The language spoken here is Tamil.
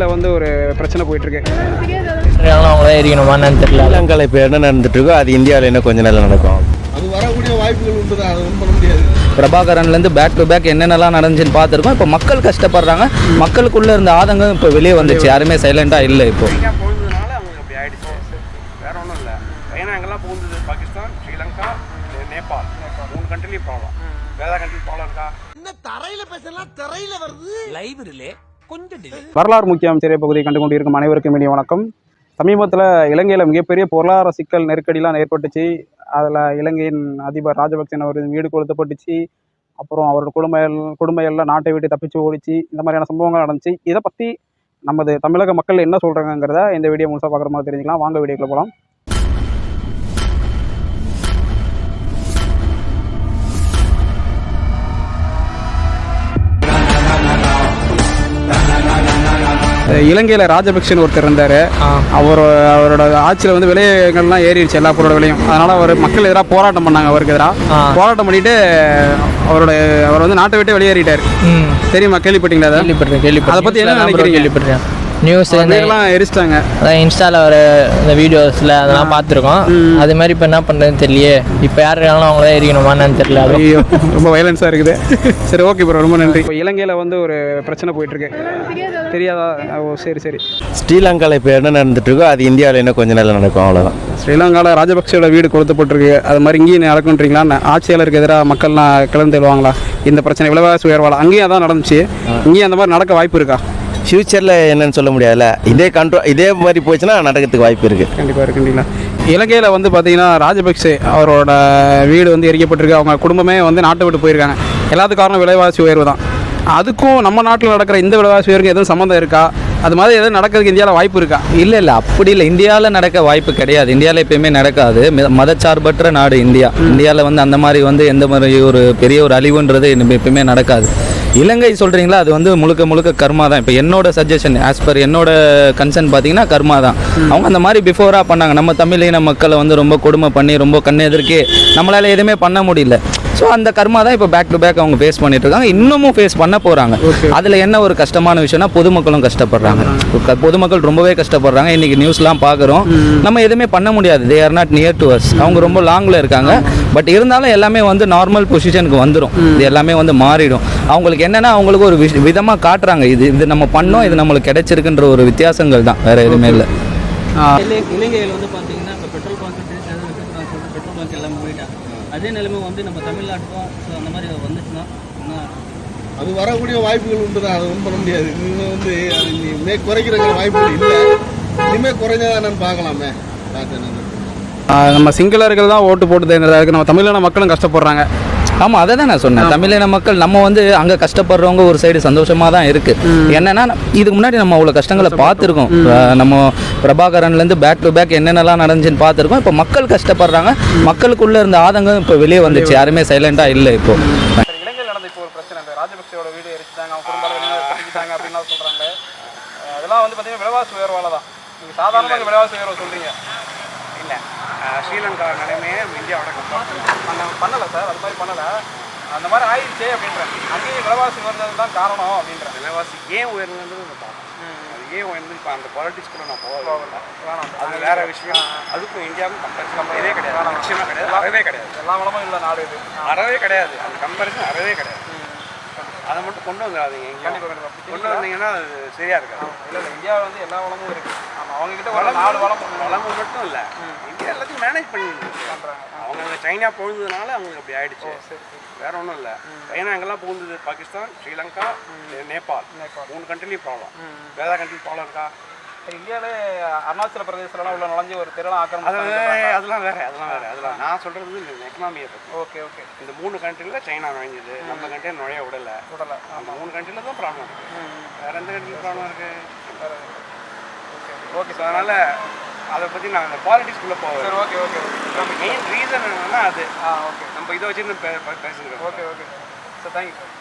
இலங்கையில் வந்து ஒரு பிரச்சனை போயிட்டுருக்கு. அவங்களே இருக்கணுமான்னு தெரியல. இலங்கையில் இப்போ என்ன நடந்துட்டு இருக்கோ அது இந்தியாவில் இன்னும் கொஞ்சம் நாள் நடக்கும். அது வரக்கூடிய வாய்ப்புகள் உண்டு தான், அது ஒன்றும் பண்ண முடியாது. பிரபாகரன்லேருந்து பேக் டு பேக் என்னென்னலாம் நடந்துச்சுன்னு பார்த்துருக்கோம். இப்போ மக்கள் கஷ்டப்படுறாங்க, மக்களுக்குள்ளே இருந்த ஆதங்கம் இப்போ வெளியே வந்துச்சு. யாருமே சைலண்டாக இல்லை. இப்போ போனதுனால அவங்க அப்படி ஆயிடுச்சு, வேற ஒன்றும் இல்லை. ஏன்னா எங்கெல்லாம் போகுது பாகிஸ்தான், ஸ்ரீலங்கா, நேபாள் 3 கண்ட்ரிலையும் ப்ராப்ளம். வேற கண்ட்ரி ப்ராப்ளம் இருக்கா? என்ன தரையில பேசலாம், தரையில வருது லைவ்ல கொஞ்சம் வரலாறு முக்கியம் சிறிய பகுதியை கண்டு கொண்டு இருக்கும் அனைவருக்கும் இனிய வணக்கம். சமீபத்தில் இலங்கையில் மிகப்பெரிய பொருளாதார சிக்கல் நெருக்கடிலாம் ஏற்பட்டுச்சு. அதில் இலங்கையின் அதிபர் ராஜபக்சன் அவர் வீடு கொளுத்தப்பட்டுச்சு. அப்புறம் அவரோட குடும்ப எல்லாம் நாட்டை விட்டு தப்பிச்சு ஓடிச்சு. இந்த மாதிரியான சம்பவங்கள் நடந்துச்சு. இதை பற்றி நமது தமிழக மக்கள் என்ன சொல்கிறாங்கிறத இந்த வீடியோ முழுசாக பார்க்குற மாதிரி தெரிஞ்சுக்கலாம். வாங்க வீடியோக்குள்ள போகலாம். இலங்கையில் ராஜபக்சன் ஒருத்தர் இருந்தார். அவரோட ஆட்சியில் வந்து விலைகள்லாம் ஏறிடுச்சு, எல்லா பொருளோட விலையும். அதனால் அவர் மக்கள் எதிராக போராட்டம் பண்ணாங்க. அவருக்கு எதிராக போராட்டம் பண்ணிட்டு அவர் வந்து நாட்டை விட்டு வெளியேறிட்டார். தெரியுமா? கேள்விப்பட்டீங்களா? அதை பற்றி என்ன நினைக்கிறீங்க? கேள்விப்பட்டேன். நியூஸ் எல்லாம் எரிச்சிட்டாங்க. அதான் இன்ஸ்டாவில் ஒரு இந்த வீடியோஸில் அதெல்லாம் பார்த்துருக்கோம். அது மாதிரி இப்போ என்ன பண்ணுறதுன்னு தெரியலையே. இப்போ யார் இருக்காங்களோ அவங்களே இருக்கணுமான்னு தெரியல. ஐயோ, ரொம்ப வயலன்ஸாக இருக்குது. சரி, ஓகே ப்ரோ, ரொம்ப நன்றி. இப்போ இலங்கையில் வந்து ஒரு பிரச்சனை போயிட்டுருக்கு, தெரியாதா? ஓ, சரி. ஸ்ரீலங்காவில் இப்போ என்ன நடந்துட்டு இருக்கோ அது இந்தியாவில் இன்னும் கொஞ்சம் நாள் நடக்கும், அவ்வளோதான். ஸ்ரீலங்காவில் ராஜபக்சோட வீடு கொளுத்தப்பட்டிருக்கு. அது மாதிரி இங்கேயும் நடக்குன்றீங்களா? ஆட்சியாளருக்கு எதிராக மக்கள்லாம் கிளர்ந்து எழுவாங்களா? இந்த பிரச்சனை விலைவாசி உயர்வாளா? அங்கேயும் அதான் நடந்துச்சு. இங்கேயும் அந்த மாதிரி நடக்க வாய்ப்பு இருக்கா? ஃப்யூச்சரில் என்னன்னு சொல்ல முடியாதுல்ல. இதே மாதிரி போச்சுன்னா நடக்கிறதுக்கு வாய்ப்பு இருக்குது. கண்டிப்பாக இருக்குங்களா? இலங்கையில் வந்து பார்த்தீங்கன்னா ராஜபக்சே அவரோட வீடு வந்து எரிக்கப்பட்டிருக்கு. அவங்க குடும்பமே வந்து நாட்டை விட்டு போயிருக்காங்க. எல்லாத்துக்கும் காரணம் விலைவாசி உயர்வு தான். அதுக்கும் நம்ம நாட்டில் நடக்கிற இந்த விலைவாசி உயர்வுக்கு எதுவும் சம்மந்தம் இருக்கா? அது மாதிரி எதுவும் நடக்கிறதுக்கு இந்தியாவில் வாய்ப்பு இருக்கா? இல்லை, அப்படி இல்லை. இந்தியாவில் நடக்க வாய்ப்பு கிடையாது. இந்தியாவில் எப்பயுமே நடக்காது. மதச்சார்பற்ற நாடு இந்தியா. இந்தியாவில் வந்து அந்த மாதிரி வந்து எந்த மாதிரி ஒரு பெரிய ஒரு அழிவுன்றது எப்பயுமே நடக்காது. இலங்கை சொல்கிறீங்களா, அது வந்து முழுக்க கர்மா தான். இப்போ என்னோட சஜஷன், ஆஸ் பர் என்னோட கன்சர்ன் பார்த்தீங்கன்னா கர்மா தான். அவங்க அந்த மாதிரி பிஃபோராக பண்ணாங்க. நம்ம தமிழின மக்களை வந்து ரொம்ப கொடுமை பண்ணி ரொம்ப கண்ணெதிர்க்கே நம்மளால் எதுவுமே பண்ண முடியல. ஸோ அந்த கர்மா தான் இப்போ பேக் டு பேக் அவங்க ஃபேஸ் பண்ணிட்டு இருக்காங்க, இன்னமும் ஃபேஸ் பண்ண போகிறாங்க. அதில் என்ன ஒரு கஷ்டமான விஷயம்னா பொதுமக்களும் கஷ்டப்படுறாங்க. பொதுமக்கள் ரொம்பவே கஷ்டப்படுறாங்க. இன்றைக்கி நியூஸ்லாம் பார்க்குறோம். நம்ம எதுவுமே பண்ண முடியாது. They are not near to us. அவங்க ரொம்ப லாங்கில் இருக்காங்க. பட் இருந்தாலும் எல்லாமே வந்து நார்மல் பொசிஷனுக்கு வந்துடும். இது எல்லாமே வந்து மாறிடும். அவங்களுக்கு என்னென்னா அவங்களுக்கு ஒரு விதமாக காட்டுறாங்க, இது நம்ம பண்ணோம், இது நம்மளுக்கு கிடைச்சிருக்குன்ற ஒரு வித்தியாசங்கள் தான், வேறு எதுவுமே இல்லை. இலங்கையில் வந்து பார்த்தீங்கன்னா இப்போ பெட்ரோல் பங்க் எல்லாம் போயிட்டாங்க. அதே நிலைமை வந்து நம்ம தமிழ்நாட்டுக்கும் அந்த மாதிரி வந்துச்சுன்னா அது வரக்கூடிய வாய்ப்புகள் உண்டு தான், அது ஒன்றும் பண்ண முடியாது. இனிமேல் வந்து அது இனிமே குறைக்கிற வாய்ப்புகள் இல்லை. இனிமேல் குறைஞ்சதானு பார்க்கலாமே. நம்ம சிங்களர்கள் தான் ஓட்டு போட்டு தேர்ந்தெடுக்க நம்ம தமிழின மக்களும் கஷ்டப்படுறாங்க. ஆமாம், அதை தான் நான் சொன்னேன். தமிழின மக்கள் நம்ம வந்து அங்கே கஷ்டப்படுறவங்க ஒரு சைடு சந்தோஷமாக தான் இருக்குது. என்னென்னா இதுக்கு முன்னாடி நம்ம அவ்வளோ கஷ்டங்களை பார்த்துருக்கோம். நம்ம பிரபாகரன்லேருந்து பேக் டு பேக் என்னென்னலாம் நடந்துச்சுன்னு பார்த்துருக்கோம். இப்போ மக்கள் கஷ்டப்படுறாங்க, மக்களுக்குள்ளே இருந்த ஆதங்கம் இப்போ வெளியே வந்துச்சு. யாருமே சைலண்டாக இல்லை. இப்போ இலங்கையில் நடந்த இப்போ ஒரு பிரச்சனை, இந்த ராஜபக்சேவோட வீடு எரிச்சிட்டாங்க, அவங்க குடும்பம் வெளியே அப்படின்லாம் சொல்கிறாங்க. அதெல்லாம் வந்து பார்த்தீங்கன்னா விலைவாசி உயர்வால தான். நீங்கள் சாதாரணமாக விலைவாசி உயர்வை சொல்கிறீங்க. இல்லை, ஸ்ரீலங்கா நிலைமையே இந்தியாவோட பண்ணலை சார், அது மாதிரி பண்ணலை. அந்த மாதிரி ஆயிடுச்சே அப்படின்றேன். அங்கேயும் விலைவாசி உயர்ந்தது தான் காரணம் அப்படின்றேன். விலைவாசி ஏன் உயர்ந்தது பார்க்கணும். அது ஏன் உயர்ந்து இப்போ அந்த பாலிட்டிக்ஸ்குள்ளே நான் போகல, அது வேற விஷயம். அதுக்கும் இந்தியாவுக்கும் கம்பேரிசன் இதே கிடையாது, நிச்சயமாக கிடையாது, அறவே கிடையாது. எல்லா வளமும் இல்லை நாடு இது, அறவே கிடையாது. அந்த கம்பேரிசன் அறவே கிடையாது. அதை மட்டும் கொண்டு வந்துடாதீங்க. கொண்டு வந்தீங்கன்னா அது சரியா இருக்காது. இல்லை, இந்தியாவில் வந்து எல்லா வளமும் இருக்குது. ஆமாம், அவங்ககிட்ட நாடு வளமும் மட்டும் இல்லை, இந்தியா எல்லாத்தையும் மேனேஜ் பண்ணி பண்ணுறாங்க. அவங்க அங்கே சைனா போனதுனால அவங்களுக்கு அப்படி ஆயிடுச்சு, வேற ஒன்றும் இல்லை. ஏன்னா எங்கெல்லாம் போகுது பாகிஸ்தான், ஸ்ரீலங்கா, நேபாள் 3 கண்ட்ரிலையும் ப்ராப்ளம். வேற கண்ட்ரி ப்ராப்ளம் இருக்கா? இந்தியாவிலே அருணாச்சல பிரதேசலாம் உள்ள நுழைஞ்சி ஒரு தெருலாம் அதெல்லாம் வேற. அதெல்லாம் நான் சொல்கிறது இந்த எக்கனாமியை பற்றி. ஓகே. இந்த 3 கண்ட்ரியில் சைனா நுழைஞ்சது, நம்ம கண்ட்ரியை நுழைய விடலை. அந்த 3 கண்ட்ரியில் தான் ப்ராப்ளம் இருக்குது. வேறு எந்த கண்ட்ரியில் ப்ராப்ளம் இருக்குது? ஓகே சார், அதனால் அதை பற்றி நான் அந்த பாலிட்டிக்ஸ்குள்ளே போவேன். ஓகே. மெயின் ரீசன் என்னன்னா அது. ஓகே, நம்ம இதை வச்சு பேசுகிறோம். Okay sir, thank you sir.